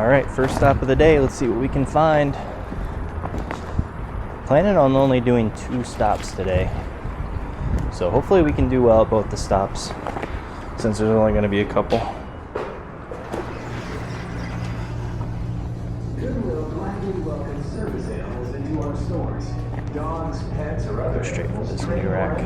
All right, first stop of the day. Let's see what we can find. Planning on only doing 2 stops today. So hopefully we can do well at both the stops, since there's only going to be a couple. Go straight for this new rack.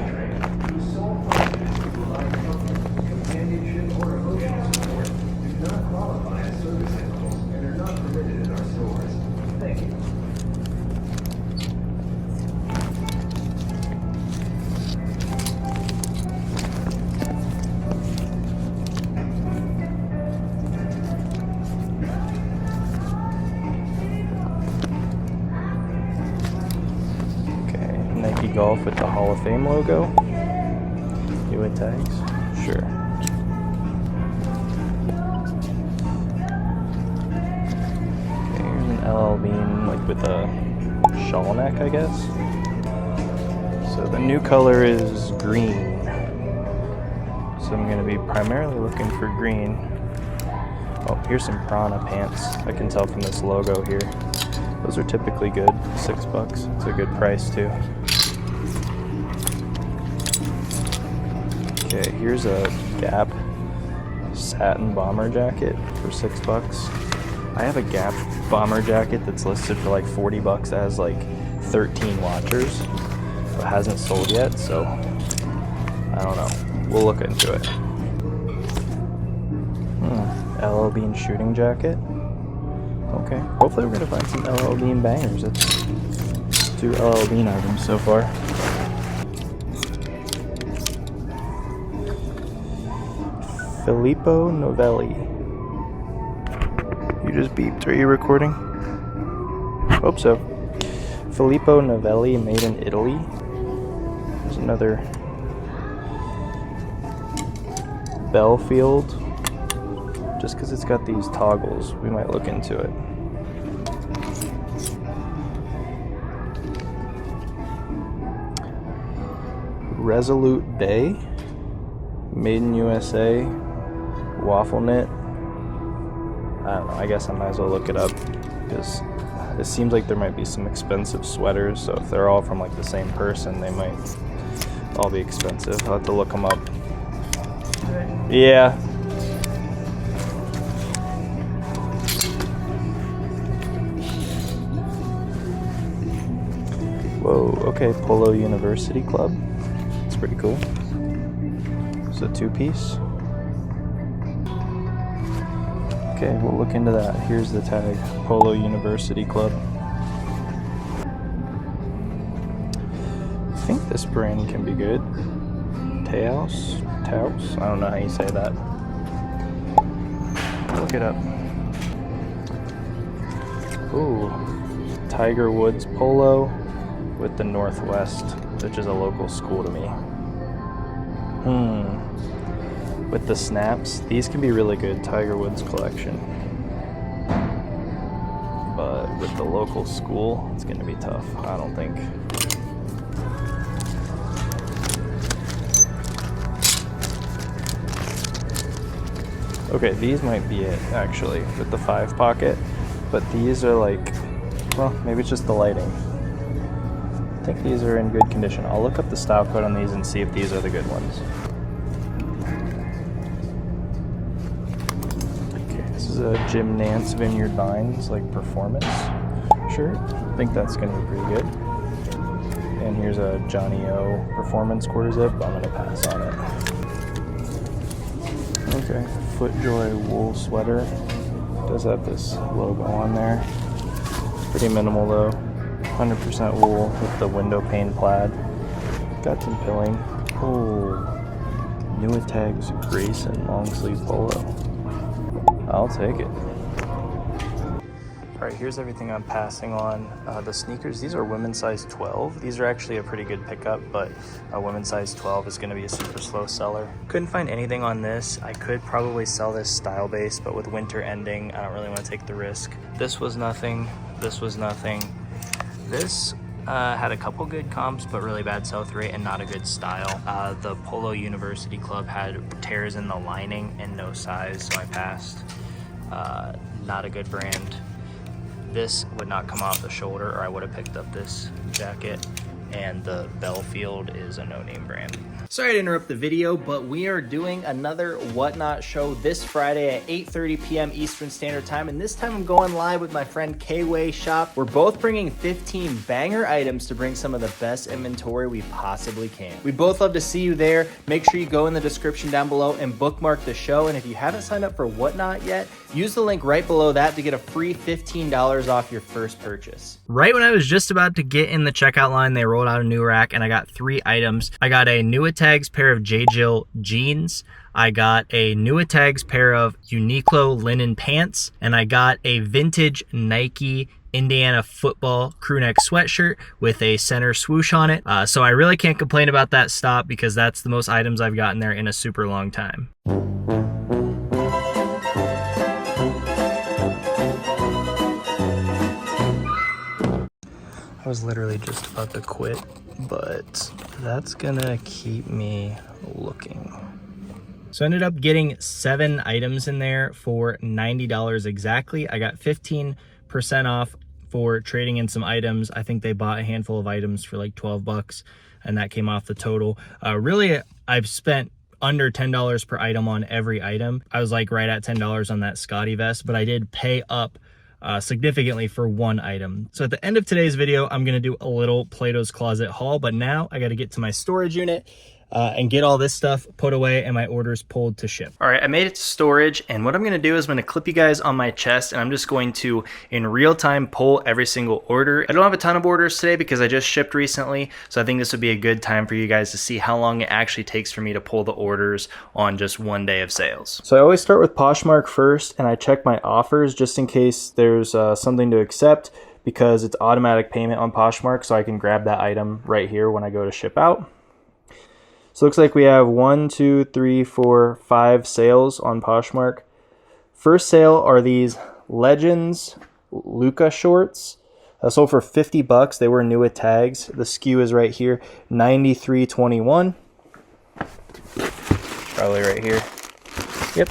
Golf with the Hall of Fame logo. UA tags? Sure. Okay, here's an LL Bean, like with a shawl neck, I guess. So the new color is green. So I'm going to be primarily looking for green. Oh, here's some Prana pants. I can tell from this logo here. Those are typically good, $6. It's a good price too. Okay, here's a Gap satin bomber jacket for $6. I have a Gap bomber jacket that's listed for like $40. It has like 13 watchers, but hasn't sold yet, so I don't know. We'll look into it. LL Bean shooting jacket. Okay, hopefully we're gonna find some LL Bean bangers. That's 2 LL Bean items so far. Filippo Novelli. You just beeped. Are you recording? Hope so. Filippo Novelli, made in Italy. There's another Belfield. Just because it's got these toggles, we might look into it. Resolute Bay, made in USA. Waffle knit. I don't know, I guess I might as well look it up because it seems like there might be some expensive sweaters, so if they're all from like the same person, they might all be expensive. I'll have to look them up. Yeah. Whoa, okay, Polo University Club. It's pretty cool. It's a 2-piece. Okay, we'll look into that. Here's the tag, Polo University Club. I think this brand can be good. Taos? I don't know how you say that. Look it up. Ooh, Tiger Woods Polo with the Northwest, which is a local school to me. With the snaps, these can be really good, Tiger Woods collection. But with the local school, it's gonna be tough, I don't think. Okay, these might be it, actually, with the 5 pocket. But these are like, well, maybe it's just the lighting. I think these are in good condition. I'll look up the style code on these and see if these are the good ones. This is a Jim Nance Vineyard Vines, like performance shirt. I think that's gonna be pretty good. And here's a Johnny O performance quarter zip. I'm gonna pass on it. Okay, FootJoy wool sweater. Does have this logo on there. Pretty minimal though. 100% wool with the window pane plaid. Got some pilling. Oh, New Tags Grayson long sleeve polo. I'll take it. All right, here's everything I'm passing on. The sneakers, these are women's size 12. These are actually a pretty good pickup, but a women's size 12 is gonna be a super slow seller. Couldn't find anything on this. I could probably sell this style base, but with winter ending, I don't really wanna take the risk. This was nothing, this was nothing. This had a couple good comps, but really bad sell-through rate and not a good style. The Polo University Club had tears in the lining and no size, so I passed. not a good brand. This would not come off the shoulder, or I would have picked up this jacket. And the Belfield is a no-name brand. Sorry to interrupt the video, but we are doing another Whatnot show this Friday at 8:30 p.m. Eastern Standard Time, and this time I'm going live with my friend K-Way Shop. We're both bringing 15 banger items to bring some of the best inventory we possibly can. We both love to see you there. Make sure you go in the description down below and bookmark the show, and if you haven't signed up for Whatnot yet, use the link right below that to get a free $15 off your first purchase. Right when I was just about to get in the checkout line, they rolled out a new rack, and I got 3 items. I got a Nuitags pair of J. Jill jeans. I got a Nuitags pair of Uniqlo linen pants, and I got a vintage Nike Indiana football crew neck sweatshirt with a center swoosh on it. So I really can't complain about that stop because that's the most items I've gotten there in a super long time. I was literally just about to quit, but that's gonna keep me looking. So I ended up getting 7 items in there for $90 exactly. I got 15% off for trading in some items. I think they bought a handful of items for like 12 bucks, and that came off the total. Really, I've spent under $10 per item on every item. I was like right at $10 on that Scotty vest, but I did pay up significantly for 1 item. So at the end of today's video, I'm gonna do a little Plato's Closet haul, but now I gotta get to my storage unit and get all this stuff put away and my orders pulled to ship. All right, I made it to storage, and what I'm gonna do is I'm gonna clip you guys on my chest, and I'm just going to, in real time, pull every single order. I don't have a ton of orders today because I just shipped recently, so I think this would be a good time for you guys to see how long it actually takes for me to pull the orders on just one day of sales. So I always start with Poshmark first, and I check my offers just in case there's something to accept, because it's automatic payment on Poshmark, so I can grab that item right here when I go to ship out. So it looks like we have 1, 2, 3, 4, 5 sales on Poshmark. First sale are these Legends Luca shorts. Sold for 50 bucks. They were new with tags. The SKU is right here, 93.21. Probably right here. Yep.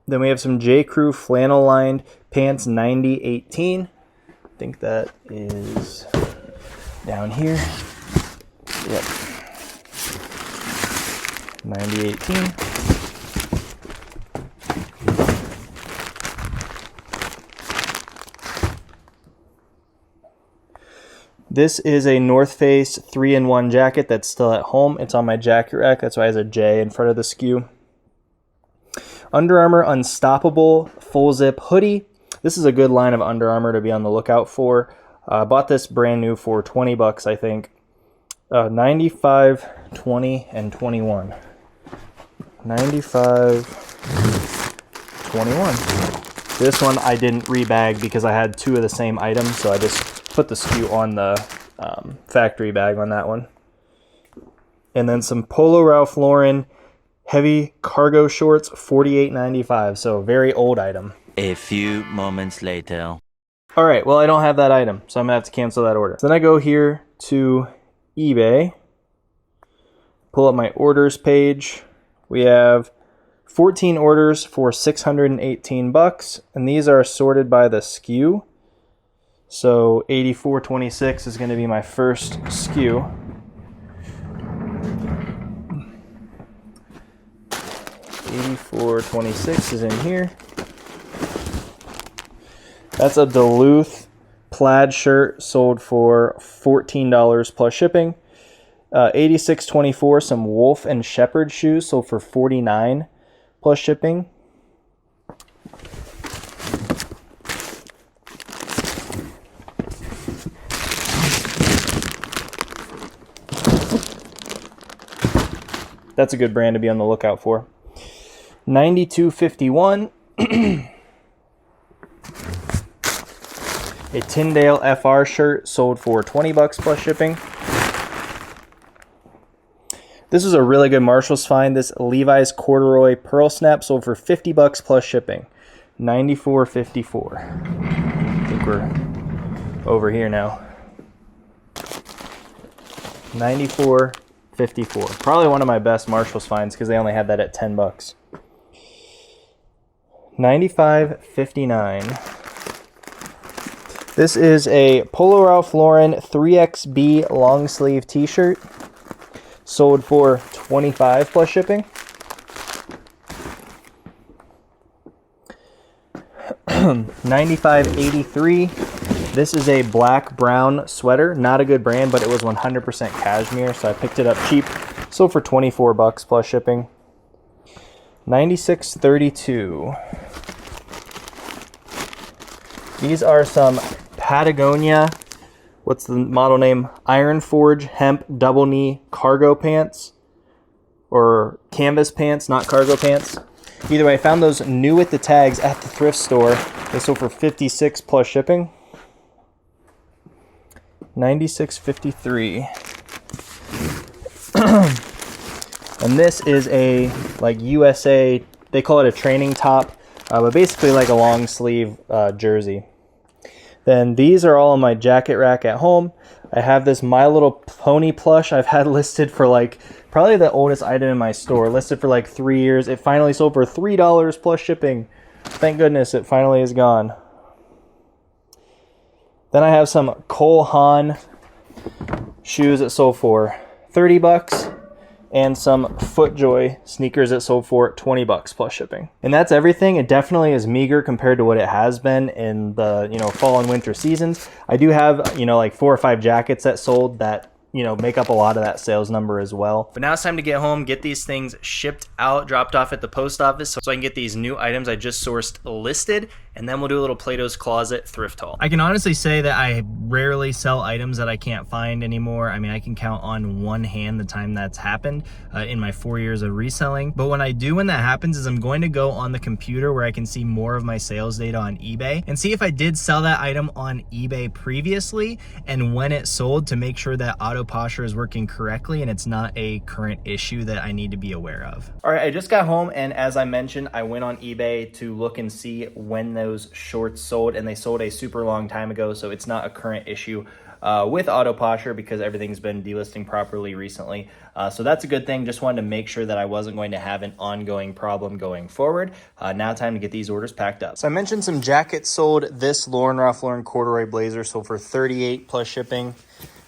Then we have some J. Crew flannel lined pants, 90.18. I think that is down here. Yep. 90.18. This is a North Face 3-in-1 jacket that's still at home. It's on my jacket rack. That's why it has a J in front of the SKU. Under Armour Unstoppable full zip hoodie. This is a good line of Under Armour to be on the lookout for. I bought this brand new for 20 bucks, I think. 95, 20, and 21. 95, 21. This one I didn't rebag because I had 2 of the same item, so I just put the SKU on the factory bag on that one. And then some Polo Ralph Lauren heavy cargo shorts, $48.95, so very old item. A few moments later. All right, well, I don't have that item, so I'm gonna have to cancel that order. So then I go here to eBay, pull up my orders page. We have 14 orders for 618 bucks, and these are sorted by the SKU. So 8426 is gonna be my first SKU. 8426 is in here. That's a Duluth plaid shirt sold for $14 plus shipping. 86.24, some Wolf and Shepherd shoes sold for $49 plus shipping. That's a good brand to be on the lookout for. 92.51. A Tyndale FR shirt sold for 20 bucks plus shipping. This is a really good Marshall's find. This Levi's corduroy pearl snap sold for 50 bucks plus shipping. 94.54. I think we're over here now. 94.54. $94. Probably one of my best Marshalls finds because they only had that at $10. $95.59. This is a Polo Ralph Lauren 3XB long sleeve t-shirt. Sold for $25 plus shipping. $95.83. This is a black brown sweater. Not a good brand, but it was 100% cashmere, so I picked it up cheap. Sold for $24 plus shipping. $96.32. These are some Patagonia, what's the model name? Iron Forge hemp double knee cargo pants, or canvas pants, not cargo pants. Either way, I found those new with the tags at the thrift store. They sold for $56 plus shipping. $96.53. And this is a like USA, they call it a training top, but basically like a long sleeve jersey. Then these are all on my jacket rack at home. I have this My Little Pony plush I've had listed for like probably the oldest item in my store, listed for like 3 years. It finally sold for $3 plus shipping. Thank goodness it finally is gone. Then I have some Cole Haan shoes that sold for $30, and some FootJoy sneakers that sold for $20 plus shipping. And that's everything. It definitely is meager compared to what it has been in the, fall and winter seasons. I do have, like 4 or 5 jackets that sold that, make up a lot of that sales number as well. But now it's time to get home, get these things shipped out, dropped off at the post office so I can get these new items I just sourced listed, and then we'll do a little Plato's Closet thrift haul. I can honestly say that I rarely sell items that I can't find anymore. I mean, I can count on one hand the time that's happened in my 4 years of reselling. But when that happens is I'm going to go on the computer where I can see more of my sales data on eBay and see if I did sell that item on eBay previously and when it sold, to make sure that auto posture is working correctly and it's not a current issue that I need to be aware of. All right, I just got home, and as I mentioned, I went on eBay to look and see when those shorts sold, and they sold a super long time ago, so it's not a current issue with auto posture because everything's been delisting properly recently. So that's a good thing. Just wanted to make sure that I wasn't going to have an ongoing problem going forward. Now time to get these orders packed up. So I mentioned some jackets sold. This Ralph Lauren corduroy blazer sold for $38 plus shipping.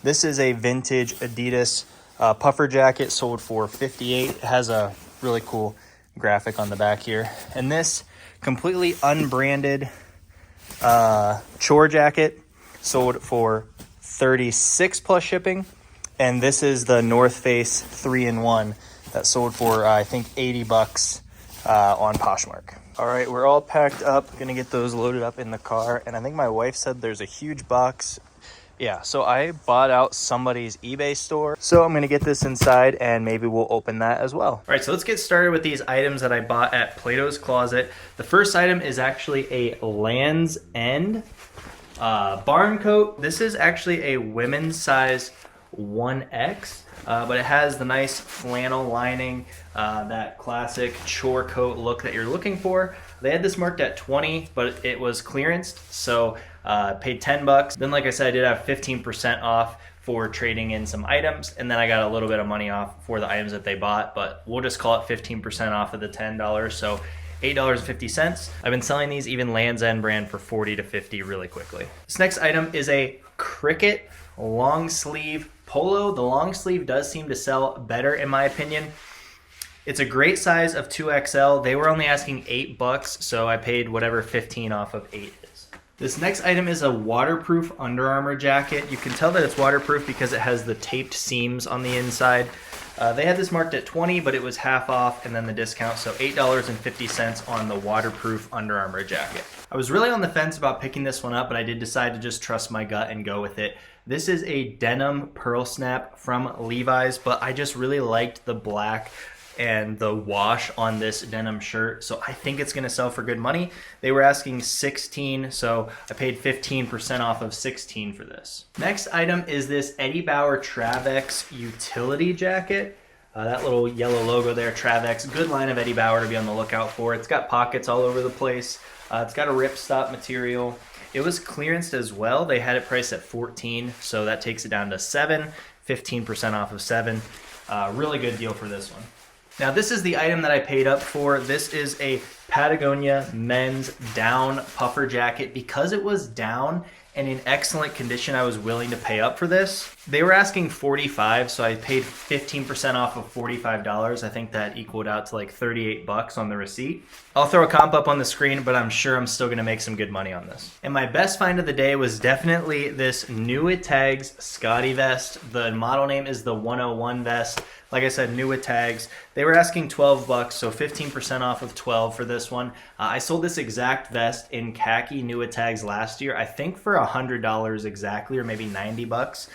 This is a vintage Adidas puffer jacket, sold for $58. It has a really cool graphic on the back here. And this completely unbranded chore jacket sold for $36 plus shipping. And this is the North Face 3-in-1 that sold for I think $80 on Poshmark. All right, we're all packed up. Gonna get those loaded up in the car. And I think my wife said there's a huge box. Yeah, so I bought out somebody's eBay store. So I'm gonna get this inside and maybe we'll open that as well. All right, so let's get started with these items that I bought at Plato's Closet. The first item is actually a Land's End barn coat. This is actually a women's size 1X, but it has the nice flannel lining, that classic chore coat look that you're looking for. They had this marked at $20, but it was clearanced, so paid $10. Then, like I said, I did have 15% off for trading in some items, and then I got a little bit of money off for the items that they bought, but we'll just call it 15% off of the $10, so $8.50. I've been selling these even Land's End brand for $40 to $50 really quickly. This next item is a Cricket long sleeve polo. The long sleeve does seem to sell better in my opinion. It's a great size of 2XL. They were only asking $8, so I paid whatever 15 off of 8 is. This next item is a waterproof Under Armour jacket. You can tell that it's waterproof because it has the taped seams on the inside. They had this marked at $20, but it was half off and then the discount, so $8.50 on the waterproof Under Armour jacket. I was really on the fence about picking this one up, but I did decide to just trust my gut and go with it. This is a denim pearl snap from Levi's, but I just really liked the black and the wash on this denim shirt, so I think it's gonna sell for good money. They were asking $16, so I paid 15% off of $16 for this. Next item is this Eddie Bauer Travex utility jacket. That little yellow logo there, Travex, good line of Eddie Bauer to be on the lookout for. It's got pockets all over the place. It's got a ripstop material. It was clearanced as well. They had it priced at $14, so that takes it down to $7, 15% off of $7. Really good deal for this one. Now this is the item that I paid up for. This is a Patagonia men's down puffer jacket. Because it was down and in excellent condition, I was willing to pay up for this. They were asking $45, so I paid 15% off of $45. I think that equaled out to like 38 bucks on the receipt. I'll throw a comp up on the screen, but I'm sure I'm still gonna make some good money on this. And my best find of the day was definitely this new at Tags Scotty vest. The model name is the 101 vest. Like I said, new at Tags. They were asking 12 bucks, so 15% off of 12 for this one. I sold this exact vest in khaki new at Tags last year, I think for $100 exactly, or maybe 90 bucks.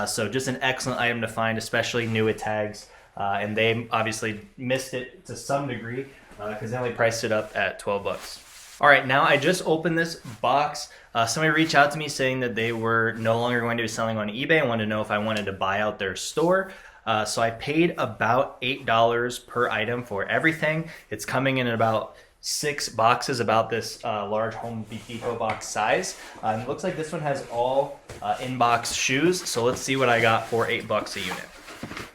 So just an excellent item to find, especially new at Tags. And they obviously missed it to some degree because they only priced it up at 12 bucks. All right, now I just opened this box. Somebody reached out to me saying that they were no longer going to be selling on eBay and wanted to know if I wanted to buy out their store. So I paid about $8 per item for everything. It's coming in about 6 boxes, about this large Home Depot box size. And it looks like this one has all in-box shoes. So let's see what I got for $8 a unit.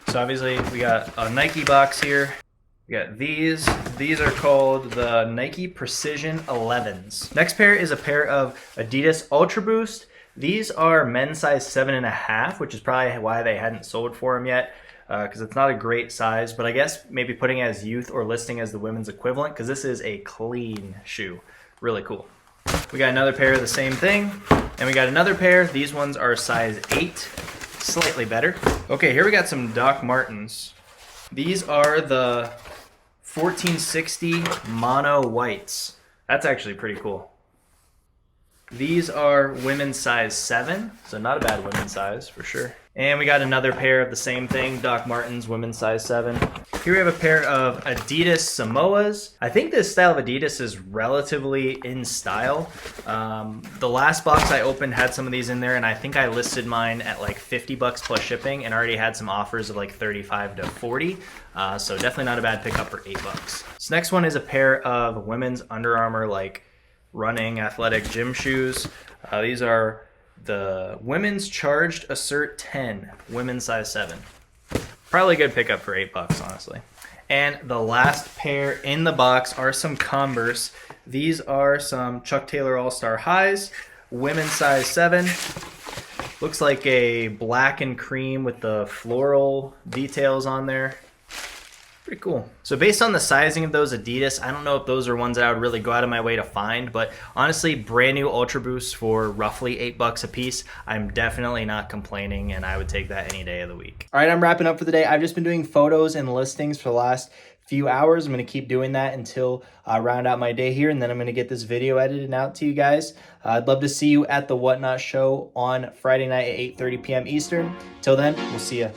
So obviously we got a Nike box here. We got these. These are called the Nike Precision 11s. Next pair is a pair of Adidas Ultra Boost. These are men's size 7.5, which is probably why they hadn't sold for them yet, because it's not a great size, but I guess maybe putting it as youth or listing as the women's equivalent, because this is a clean shoe. Really cool. We got another pair of the same thing, and we got another pair. These ones are size 8, slightly better. Okay, here we got some Doc Martens. These are the 1460 mono whites. That's actually pretty cool. These are women's size 7, so not a bad women's size for sure. And we got another pair of the same thing, Doc Martens, women's size 7. Here we have a pair of Adidas Samoas. I think this style of Adidas is relatively in style. The last box I opened had some of these in there, and I think I listed mine at like 50 bucks plus shipping and already had some offers of like 35 to 40. So definitely not a bad pickup for 8 bucks. This next one is a pair of women's Under Armour like running athletic gym shoes. These are the women's Charged Assert 10, women's size 7. Probably a good pickup for 8 bucks, honestly. And the last pair in the box are some Converse. These are some Chuck Taylor All-Star Highs, women's size 7. Looks like a black and cream with the floral details on there. Pretty cool. So based on the sizing of those Adidas, I don't know if those are ones that I would really go out of my way to find, but honestly, brand new Ultra Boosts for roughly 8 bucks a piece, I'm definitely not complaining, and I would take that any day of the week. All right, I'm wrapping up for the day. I've just been doing photos and listings for the last few hours. I'm going to keep doing that until I round out my day here, and then I'm going to get this video edited and out to you guys. I'd love to see you at the Whatnot Show on Friday night at 8:30 p.m. Eastern. Till then, we'll see you.